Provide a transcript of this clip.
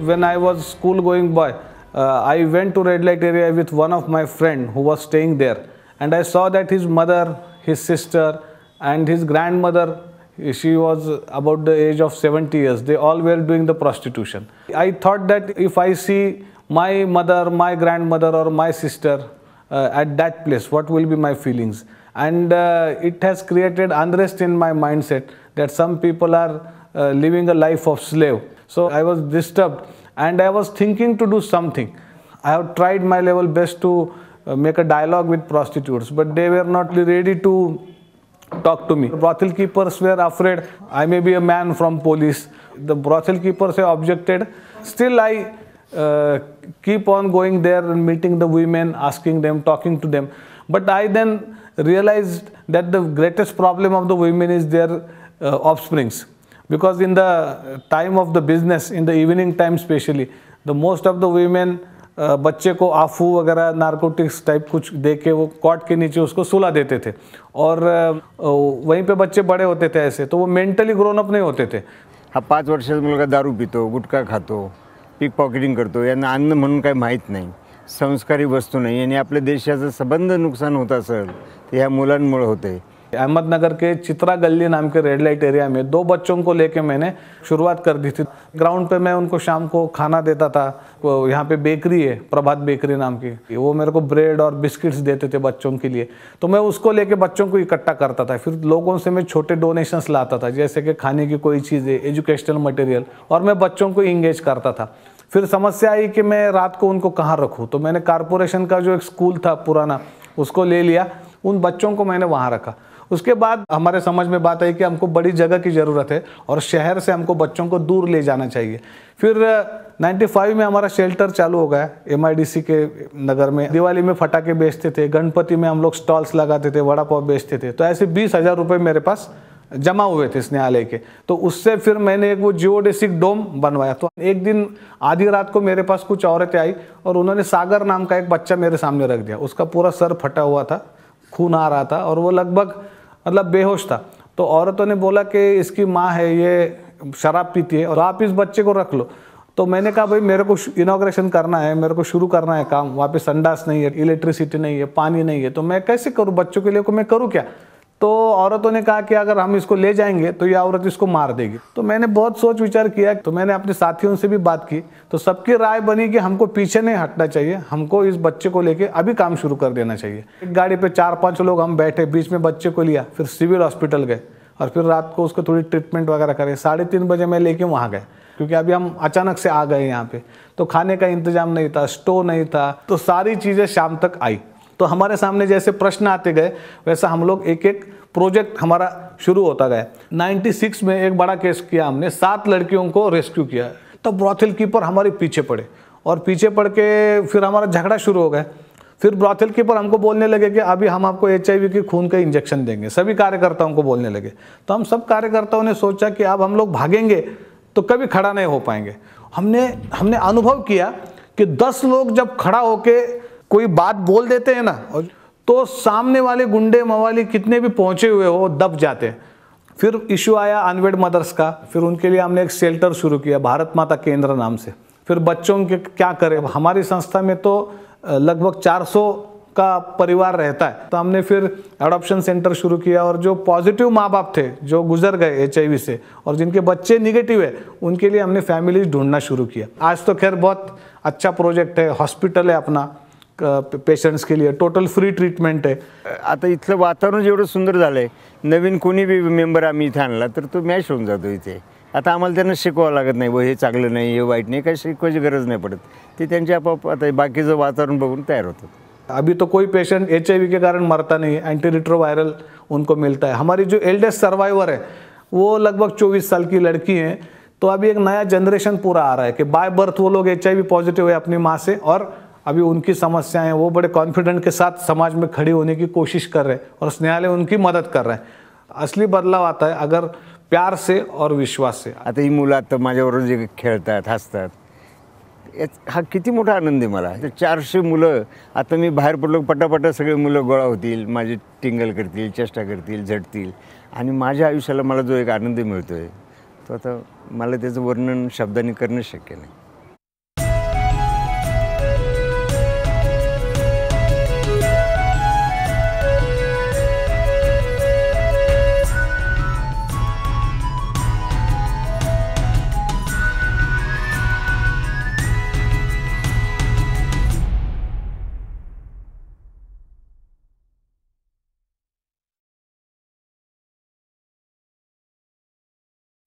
when I was school going boy, I went to red light area with one of my friend who was staying there, and I saw that his mother, his sister, and his grandmother, she was about the age of 70 years. They all were doing the prostitution. I thought that if I see my mother, my grandmother, or my sister at that place, what will be my feelings? And it has created unrest in my mindset that some people are living a life of slave. So I was disturbed and I was thinking to do something. I have tried my level best to make a dialogue with prostitutes, but they were not ready to talk to me. The brothel keepers were afraid I may be a man from police. The brothel keepers have objected. Still I keep on going there and meeting the women, asking them, talking to them. But I then realized that the greatest problem of the women is their offsprings. Because in the time of the business, in the evening time especially, the most of the women बच्चे को आफू वगैरह narcotics type कुछ दे के वो cot के नीचे उसको सुला देते थे और वहीं पे बच्चे बड़े होते थे ऐसे, तो वो मेंटली ग्रोन अप नहीं होते थे. हा 5 वर्षाचा मुलगा दारू पितो, गुटखा खातो, पिक पॉकेटिंग करतो, यांना अन्न म्हणून काही माहीत नाही, संस्कारी वस्तू नाही आणि आपल्या देशाचं संबंध नुकसान होत असेल तर ह्या मुलांमुळे होते. अहमदनगर के चित्रा गली नाम के रेड लाइट एरिया में 2 बच्चों को लेके मैंने शुरुआत कर दी थी. ग्राउंड पे मैं उनको शाम को खाना देता था. यहाँ पे बेकरी है, प्रभात बेकरी नाम की, वो मेरे को ब्रेड और बिस्किट्स देते थे बच्चों के लिए. तो मैं उसको लेके बच्चों को इकट्ठा करता था. फिर लोगों से मैं छोटे डोनेशंस लाता था, जैसे कि खाने की कोई चीज़ें, एजुकेशनल मटेरियल, और मैं बच्चों को इंगेज करता था. फिर समस्या आई कि मैं रात को उनको कहाँ रखूँ, तो मैंने कॉरपोरेशन का जो एक स्कूल था पुराना उसको ले लिया, उन बच्चों को मैंने वहाँ रखा. उसके बाद हमारे समझ में बात आई कि हमको बड़ी जगह की ज़रूरत है और शहर से हमको बच्चों को दूर ले जाना चाहिए. फिर 95 में हमारा शेल्टर चालू हो गया MIDC के नगर में. दिवाली में फटाके बेचते थे, गणपति में हम लोग स्टॉल्स लगाते थे, वड़ा पाव बेचते थे. तो ऐसे 20,000 रुपये मेरे पास जमा हुए थे स्नेहालय के. तो उससे फिर मैंने एक वो जियोडेसिक डोम बनवाया. तो एक दिन आधी रात को मेरे पास कुछ औरतें आई और उन्होंने सागर नाम का एक बच्चा मेरे सामने रख दिया. उसका पूरा सर फटा हुआ था, खून आ रहा था और वो लगभग मतलब बेहोश था. तो औरतों ने बोला कि इसकी माँ है, ये शराब पीती है और आप इस बच्चे को रख लो. तो मैंने कहा भाई मेरे को इनॉग्रेशन करना है, मेरे को शुरू करना है काम. वहाँ पे संडास नहीं है, इलेक्ट्रिसिटी नहीं है, पानी नहीं है, तो मैं कैसे करूँ बच्चों के लिए, को मैं करूँ क्या. तो औरतों ने कहा कि अगर हम इसको ले जाएंगे तो ये औरत इसको मार देगी. तो मैंने बहुत सोच विचार किया. तो मैंने अपने साथियों से भी बात की, तो सबकी राय बनी कि हमको पीछे नहीं हटना चाहिए, हमको इस बच्चे को लेके अभी काम शुरू कर देना चाहिए. एक गाड़ी पे 4-5 लोग हम बैठे, बीच में बच्चे को लिया, फिर सिविल हॉस्पिटल गए और फिर रात को उसको थोड़ी ट्रीटमेंट वगैरह करे. 3:30 बजे मैं लेके वहाँ गए, क्योंकि अभी हम अचानक से आ गए यहाँ पे. तो खाने का इंतजाम नहीं था, स्टोव नहीं था, तो सारी चीज़ें शाम तक आई. तो हमारे सामने जैसे प्रश्न आते गए वैसा हम लोग एक एक प्रोजेक्ट हमारा शुरू होता गया. 96 में एक बड़ा केस किया हमने, 7 लड़कियों को रेस्क्यू किया. तो ब्रॉथल कीपर हमारे पीछे पड़े और पीछे पड़ के फिर हमारा झगड़ा शुरू हो गया. फिर ब्रॉथल कीपर हमको बोलने लगे कि अभी हम आपको HIV की खून का इंजेक्शन देंगे. सभी कार्यकर्ताओं को बोलने लगे. तो हम सब कार्यकर्ताओं ने सोचा कि अब हम लोग भागेंगे तो कभी खड़ा नहीं हो पाएंगे. हमने अनुभव किया कि 10 लोग जब खड़ा होके कोई बात बोल देते हैं ना, तो सामने वाले गुंडे मवाली कितने भी पहुंचे हुए हो दब जाते हैं. फिर इशू आया अनवेड मदर्स का. फिर उनके लिए हमने एक शेल्टर शुरू किया भारत माता केंद्र नाम से. फिर बच्चों के क्या करें, हमारी संस्था में तो लगभग 400 का परिवार रहता है. तो हमने फिर एडॉप्शन सेंटर शुरू किया और जो पॉजिटिव माँ बाप थे जो गुजर गए HIV से और जिनके बच्चे निगेटिव है, उनके लिए हमने फैमिलीज ढूंढना शुरू किया. आज तो खैर बहुत अच्छा प्रोजेक्ट है, हॉस्पिटल है अपना पेशंट्स के लिए, टोटल फ्री ट्रीटमेंट आहे. आता इथलं वातावरण जेवढं सुंदर झालं आहे, नवीन कोणी बी मेंबर आम्ही इथे आणला तर तो मॅच होऊन जातो इथे. आता आम्हाला त्यांना शिकवावं लागत नाही, हे चांगलं नाही, हे वाईट नाही, काही शिकवायची गरज नाही पडत. ते त्यांच्या आपोआप आता बाकीचं वातावरण बघून तयार होतात. अभी तो कोई पेशेंट HIV के कारण मरता नहीं है, एंटीरिट्रोवायरल उनको मिलता है. हमारी जो एल्डेस्ट सर्वाइवर है वो लगभग 24 साल की लड़की है. तो अभी एक नया जनरेशन पूरा आ रहा है कि बाय बर्थ वो लोग HIV पॉजिटिव है अपनी माँ से और अभी उनकी समस्याएं वो बड़े कॉन्फिडेंट के साथ समाज में खड़ी होने की कोशिश कर रहे हैं और स्नेहालय उनकी मदद कर रहे हैं. असली बदलाव आता है अगर प्यार से और विश्वास से. आता ही मुलं आता माझ्याबरोबर जे खेळतात हसतात, हा किती मोठा आनंद आहे मला. 400 मुलं आता मी बाहेर पडलो पटापटा सगळे मुलं गोळा होतील, माझी टिंगल करतील, चेष्टा करतील, झटतील आणि माझ्या आयुष्याला मला जो एक आनंद मिळतोय तो आता मला त्याचं वर्णन शब्दांनी करणं शक्य नाही.